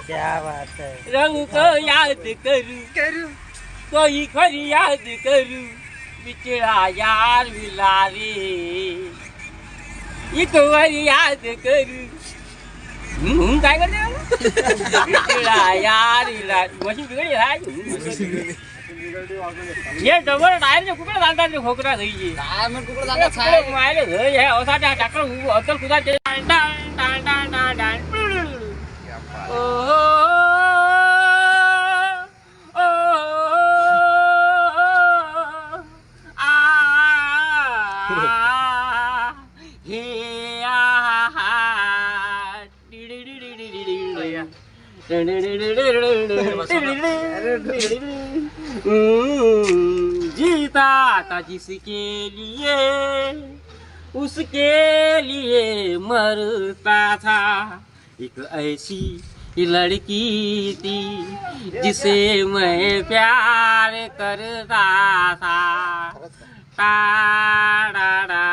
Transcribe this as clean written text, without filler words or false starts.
क्या बात है। रंग को याद करूं कोई फरियाद करूं बिछड़ा यार मिला रे एक बार याद करूं काय करते बिछड़ा यार मिला मशीन बिगड़ी है ये डबल टायर जो कुकड़ा दांता जो खोकरा થઈ ગઈ टायर में कुकड़ा दांता छाए मारे गए है ओसा ट्रैक्टर अतल कुदा डान डान डान डान ओ ओ आ हे आ जीता था जिसके लिए उसके लिए मरता था एक ऐसी लड़की थी जिसे मैं प्यार करता था टा डा डा